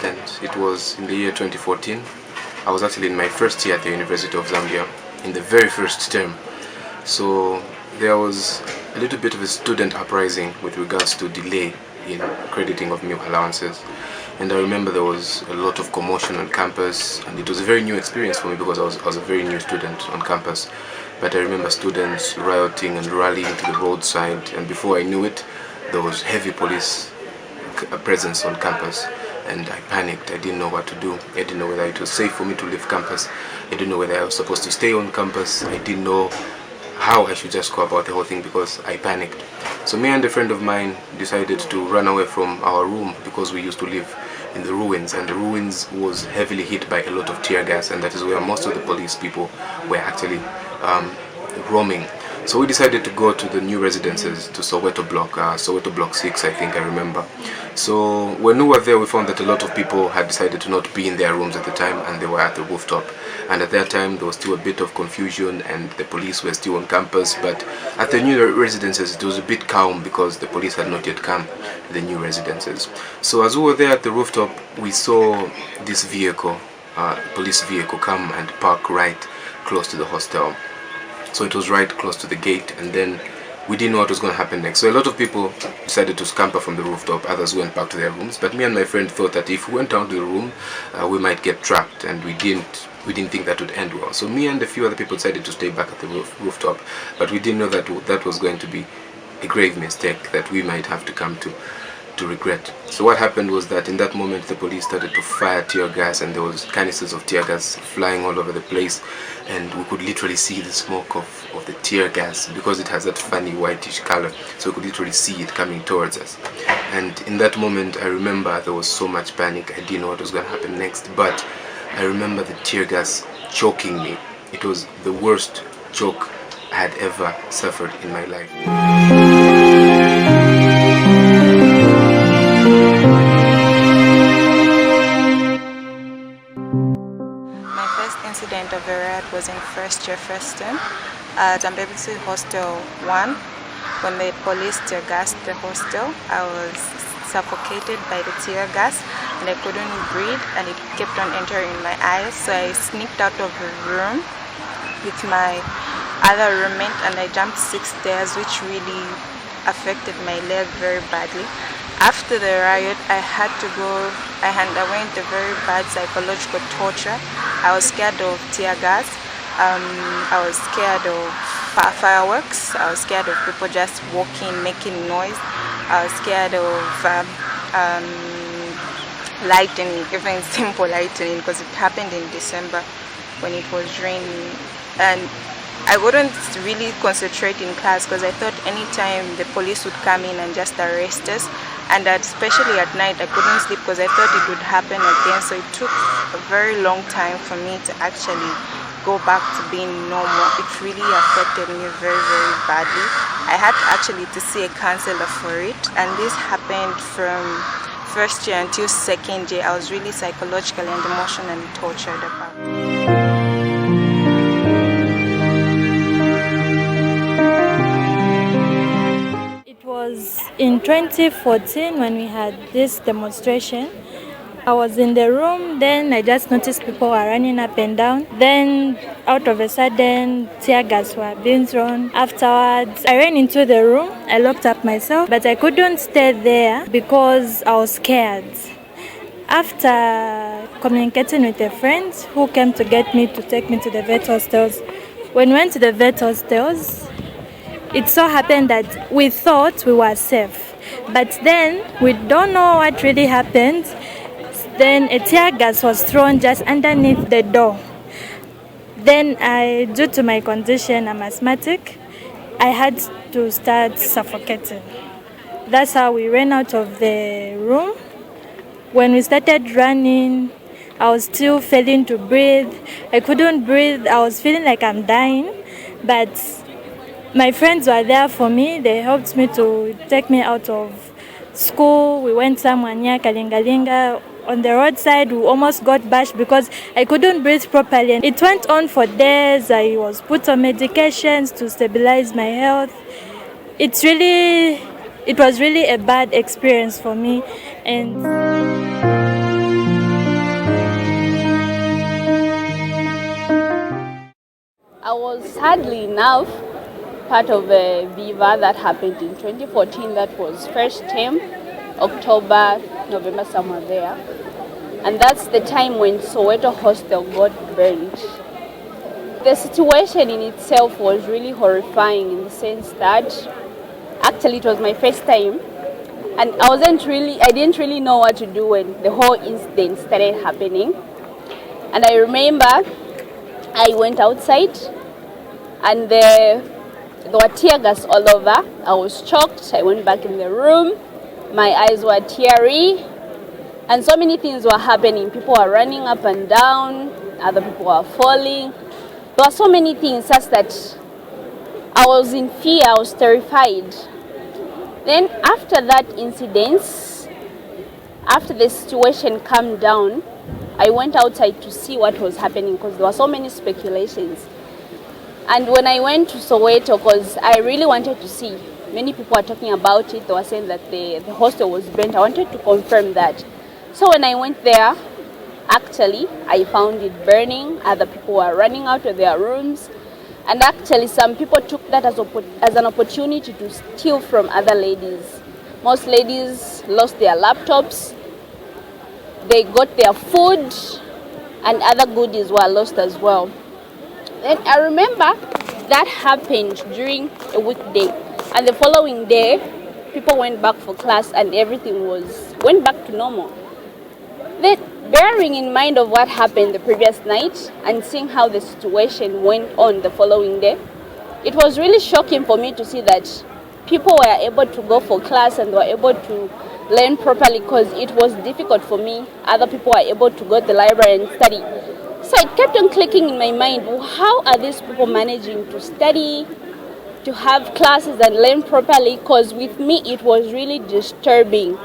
incident. It was in the year 2014. I was actually in my first year at the University of Zambia, in the very first term. So there was a little bit of a student uprising with regards to delay in crediting of meal allowances. And I remember there was a lot of commotion on campus, and it was a very new experience for me because I was a very new student on campus. But I remember students rioting and rallying to the roadside, and before I knew it, there was heavy police presence on campus, and I panicked. I didn't know what to do. I didn't know whether it was safe for me to leave campus. I didn't know whether I was supposed to stay on campus. I didn't know how I should just go about the whole thing because I panicked. So me and a friend of mine decided to run away from our room because we used to live in the ruins, and the ruins was heavily hit by a lot of tear gas, and that is where most of the police people were actually roaming. So we decided to go to the new residences, to Soweto Block 6, I think I remember. So when we were there, we found that a lot of people had decided to not be in their rooms at the time, and they were at the rooftop. And at that time, there was still a bit of confusion, and the police were still on campus. But at the new residences, it was a bit calm because the police had not yet come to the new residences. So as we were there at the rooftop, we saw this vehicle, police vehicle, come and park right close to the hostel. So it was right close to the gate, and then we didn't know what was going to happen next. So a lot of people decided to scamper from the rooftop. Others went back to their rooms. But me and my friend thought that if we went down to the room, we might get trapped, and we didn't think that would end well. So me and a few other people decided to stay back at the rooftop. But we didn't know that that was going to be a grave mistake that we might have to come to regret. So what happened was that in that moment the police started to fire tear gas, and there was canisters of tear gas flying all over the place, and we could literally see the smoke of the tear gas because it has that funny whitish color, so we could literally see it coming towards us. And in that moment I remember there was so much panic. I didn't know what was going to happen next, but I remember the tear gas choking me. It was the worst choke I had ever suffered in my life. Incident of a riot was in first year, first term at Zambia Hostel 1. When the police tear gassed the hostel, I was suffocated by the tear gas and I couldn't breathe, and it kept on entering my eyes. So I sneaked out of the room with my other roommate, and I jumped 6 stairs, which really affected my leg very badly. After the riot, I underwent a very bad psychological torture. I was scared of tear gas. I was scared of fireworks. I was scared of people just walking, making noise. I was scared of lightning, even simple lightning, because it happened in December when it was raining. And I wouldn't really concentrate in class because I thought anytime the police would come in and just arrest us, and especially at night I couldn't sleep because I thought it would happen again. So it took a very long time for me to actually go back to being normal. It really affected me very, very badly. I had actually to see a counselor for it, and this happened from first year until second year. I was really psychologically and emotionally tortured about it. It was in 2014 when we had this demonstration. I was in the room, then I just noticed people were running up and down. Then out of a sudden, tear gas were being thrown. Afterwards, I ran into the room. I locked up myself, but I couldn't stay there because I was scared. After communicating with a friend who came to get me to take me to the vet hostels, when we went to the vet hostels, it so happened that we thought we were safe, but then we don't know what really happened. Then a tear gas was thrown just underneath the door. Then due to my condition, I'm asthmatic, I had to start suffocating. That's how we ran out of the room. When we started running, I was still failing to breathe. I couldn't breathe. I was feeling like I'm dying, but my friends were there for me. They helped me to take me out of school. We went somewhere near Kalingalinga. On the roadside, we almost got bashed because I couldn't breathe properly. It went on for days. I was put on medications to stabilize my health. It was really a bad experience for me. And sadly enough, part of a Viva that happened in 2014, that was first term, October, November, somewhere there. And that's the time when Soweto Hostel got burned. The situation in itself was really horrifying in the sense that actually it was my first time, and I didn't really know what to do when the whole incident started happening. And I remember I went outside and there were tear gas all over. I was shocked. I went back in the room. My eyes were teary. And so many things were happening. People were running up and down. Other people were falling. There were so many things such that I was in fear. I was terrified. Then after that incident, after the situation calmed down, I went outside to see what was happening because there were so many speculations. And when I went to Soweto, because I really wanted to see, many people were talking about it, they were saying that the hostel was burnt. I wanted to confirm that. So when I went there, actually, I found it burning. Other people were running out of their rooms. And actually, some people took that as an opportunity to steal from other ladies. Most ladies lost their laptops. They got their food, and other goodies were lost as well. Then I remember that happened during a weekday, and the following day, people went back for class, and everything went back to normal. Then, bearing in mind of what happened the previous night and seeing how the situation went on the following day, it was really shocking for me to see that people were able to go for class and were able to learn properly because it was difficult for me. Other people were able to go to the library and study. So it kept on clicking in my mind, how are these people managing to study, to have classes and learn properly? Because with me it was really disturbing.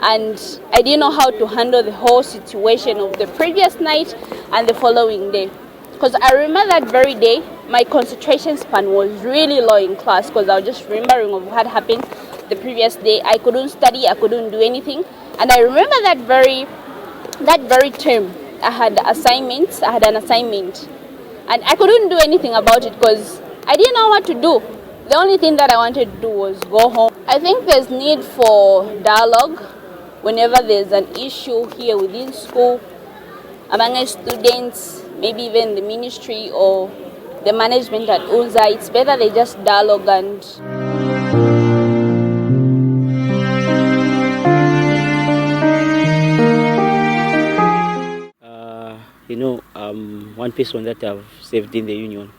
And I didn't know how to handle the whole situation of the previous night and the following day. Because I remember that very day, my concentration span was really low in class because I was just remembering of what happened the previous day. I couldn't study, I couldn't do anything. And I remember that very term, I had an assignment. And I couldn't do anything about it because I didn't know what to do. The only thing that I wanted to do was go home. I think there's need for dialogue whenever there's an issue here within school, among students, maybe even the ministry or the management at UNZA. It's better they just dialogue and one person that I've served in the union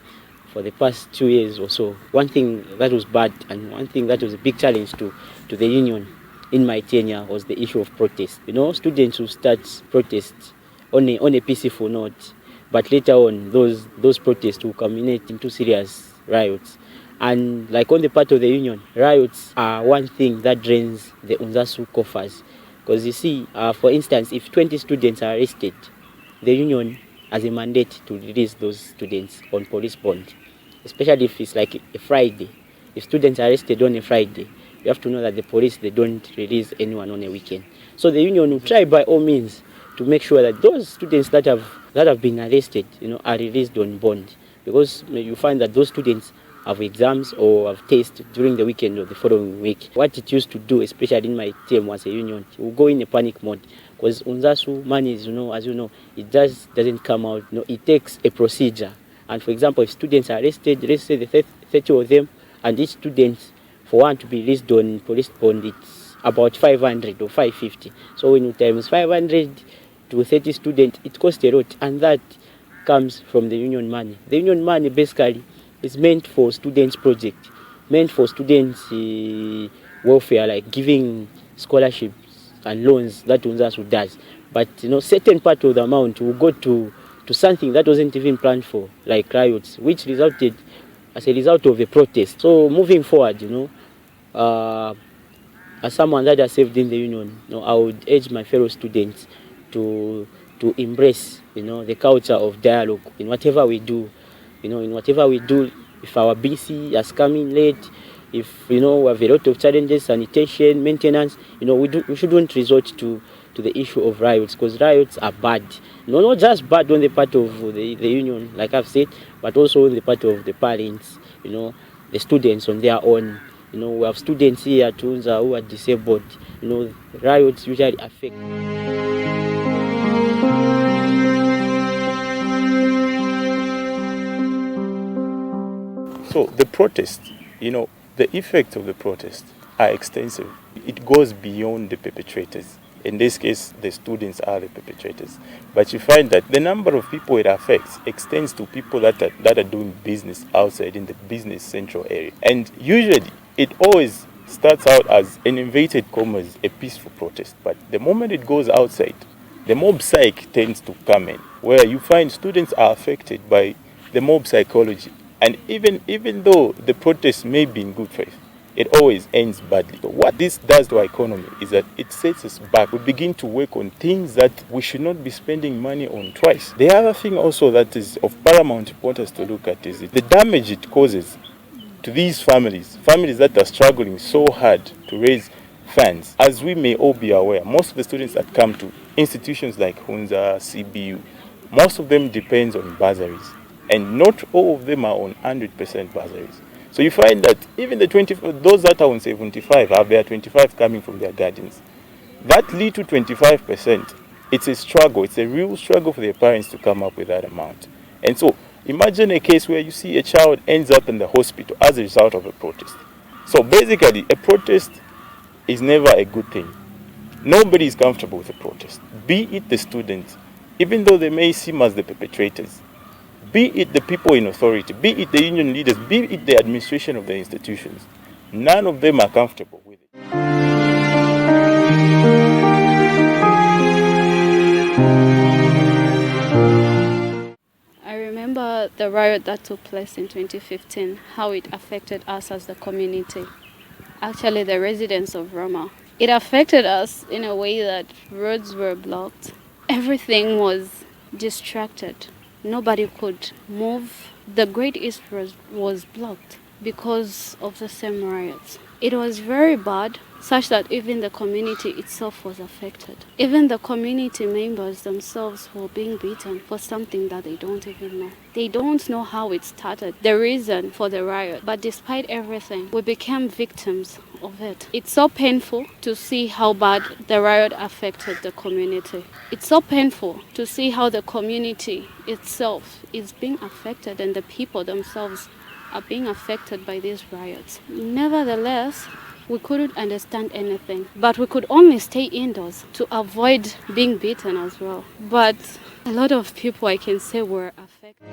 for the past 2 years or so. One thing that was bad and one thing that was a big challenge to the union in my tenure was the issue of protest. Students who start protests on a peaceful note, but later on those protests will culminate into serious riots. And like on the part of the union, riots are one thing that drains the UNZA coffers. Because you see, for instance, if 20 students are arrested, the union has a mandate to release those students on police bond, especially if it's like a Friday. If students are arrested on a Friday, you have to know that the police, they don't release anyone on a weekend. So the union will try by all means to make sure that those students that have been arrested, are released on bond, because you find that those students have exams or have tests during the weekend or the following week. What it used to do, especially in my team as a union, it will go in a panic mode because UNZA money is, as you know, it just doesn't come out. It takes a procedure. And for example, if students are arrested, let's say the 30 of them, and each student, for one to be released on police bond, it's about 500 or 550. So when you times 500 to 30 students, it costs a lot, and that comes from the union money. The union money basically is meant for students' project, meant for students' welfare, like giving scholarships and loans that UNZA does. But certain part of the amount will go to something that wasn't even planned for, like riots, which resulted as a result of a protest. So moving forward, as someone that has served in the union, I would urge my fellow students to embrace, the culture of dialogue in whatever we do. In whatever we do, if our BC has come in late, if we have a lot of challenges, sanitation, maintenance, we shouldn't resort to to the issue of riots, because riots are bad. No, not just bad on the part of the union, like I've said, but also on the part of the parents, the students on their own. We have students here at UNZA who are disabled. Riots usually affect. So the protest, the effects of the protest are extensive. It goes beyond the perpetrators. In this case, the students are the perpetrators. But you find that the number of people it affects extends to people that are doing business outside in the business central area. And usually, it always starts out as, in inverted commas, a peaceful protest. But the moment it goes outside, the mob psych tends to come in, where you find students are affected by the mob psychology. And even though the protest may be in good faith, it always ends badly. So what this does to our economy is that it sets us back. We begin to work on things that we should not be spending money on twice. The other thing also that is of paramount importance to look at is the damage it causes to these families that are struggling so hard to raise funds. As we may all be aware, most of the students that come to institutions like UNZA, CBU, most of them depends on bursaries. And not all of them are on 100% bursaries. So you find that even those that are on 75 have their 25 coming from their guardians. That little 25%, it's a struggle. It's a real struggle for their parents to come up with that amount. And so imagine a case where you see a child ends up in the hospital as a result of a protest. So basically, a protest is never a good thing. Nobody is comfortable with a protest. Be it the students, even though they may seem as the perpetrators. Be it the people in authority, be it the union leaders, be it the administration of the institutions. None of them are comfortable with it. I remember the riot that took place in 2015, how it affected us as the community, actually the residents of Roma. It affected us in a way that roads were blocked, everything was distracted. Nobody could move. The Great East was blocked because of the same riots. It was very bad, such that even the community itself was affected. Even the community members themselves were being beaten for something that they don't even know. They don't know how it started, the reason for the riot. But despite everything, we became victims of it. It's so painful to see how bad the riot affected the community. It's so painful to see how the community itself is being affected and the people themselves are being affected by these riots. Nevertheless, we couldn't understand anything, but we could only stay indoors to avoid being beaten as well. But a lot of people, I can say, were affected.